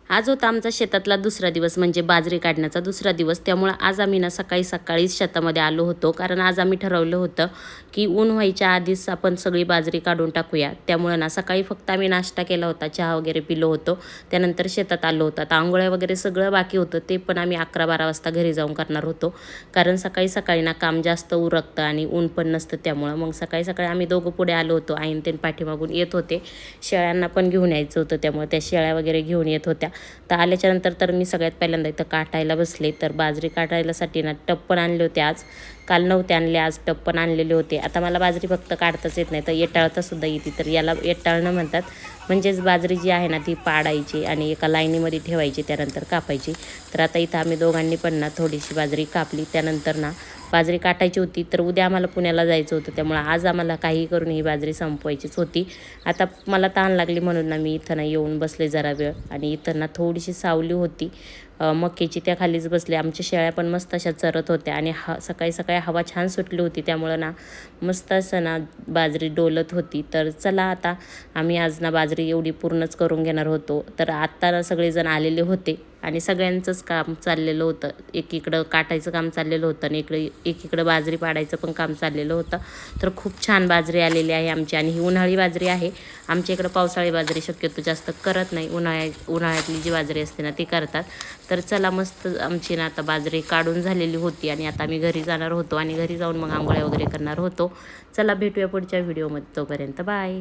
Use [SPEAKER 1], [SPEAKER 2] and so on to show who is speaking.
[SPEAKER 1] आज होता आमचा शेतातला दुसरा दिवस म्हणजे बाजरी काढण्याचा दुसरा दिवस। त्यामुळे आज आम्ही ना सकाळीच शेतामध्ये आलो होतो, कारण आज आम्ही ठरवलं होतं की ऊन व्हायच्या आधीच आपण सगळी बाजरी काढून टाकूया। त्यामुळे ना सकाळी फक्त आम्ही नाश्ता केला होता, चहा वगैरे पिलो होतो, त्यानंतर शेतात आलो होतो। आता आंघोळ्या वगैरे सगळं बाकी होतं, ते पण आम्ही 11-12 वाजता घरी जाऊन करणार होतो, कारण सकाळी ना काम जास्त उरकतं आणि ऊन पण नसतं। त्यामुळे मग सकाळी आम्ही दोघं पुढे आलो होतो, आईन ते पाठीमागून येत होते, शेळ्यांना पण घेऊन यायचं होतं, त्यामुळे त्या शेळ्या वगैरे घेऊन येत होत्या। तर आल्याच्यानंतर तर मी सगळ्यात पहिल्यांदा इथं काटायला बसले। तर बाजरी काटायलासाठी ना टप पण आणले होते, आज काल नव्हते आणले, आज टप पण आणलेले होते। आता मला बाजरी फक्त काढताच येत नाही, तर येटाळतासुद्धा येते, तर याला येटाळणं म्हणतात। म्हणजेच बाजरी जी आहे ना ती पाडायची आणि एका लाईनीमध्ये ठेवायची, त्यानंतर कापायची। तर आता इथं आम्ही दोघांनी पण ना थोडीशी बाजरी कापली, त्यानंतर ना बाजरी काटायची होती। तर उद्या आम्हाला पुण्याला जायचं होतं, त्यामुळे आज आम्हाला काही करून ही बाजरी संपवायचीच होती। आता मला तहान लागली म्हणून ना मी इथं ना येऊन बसले जरा वेळ, आणि इथं ना थोडीशी सावली होती मक्याची, त्या खालीच बसले। आमच्या शेळ्या पण मस्त अशा चरत होत्या आणि सकाळी हवा छान सुटली होती, त्यामुळं ना मस्त असं ना बाजरी डोलत होती। तर चला आता आम्ही आज ना बाजरी एवढी पूर्णच करून घेणार होतो। तर आत्ता ना सगळेजण आलेले होते आणि सगळ्यांचंच काम चाललेलं होतं, एकीकडं काटायचं काम चाललेलं होतं आणि एकीकडं बाजरी पाडायचं पण काम चाललेलं होतं। तर खूप छान बाजरी आलेली आहे आमची, आणि ही उन्हाळी बाजरी आहे। आमच्या इकडं पावसाळी बाजरी शक्यतो जास्त करत नाही, उन्हाळ्यातली जी बाजरी असते ना ती करतात। तर चला मस्त आमची ना आता बाजरी काढून झालेली होती, आणि आता आम्ही घरी जाणार होतो, आणि घरी जाऊन मग आंघोळ्या वगैरे करणार होतो। चला भेटूया पुढच्या व्हिडिओमध्ये, तोपर्यंत बाय।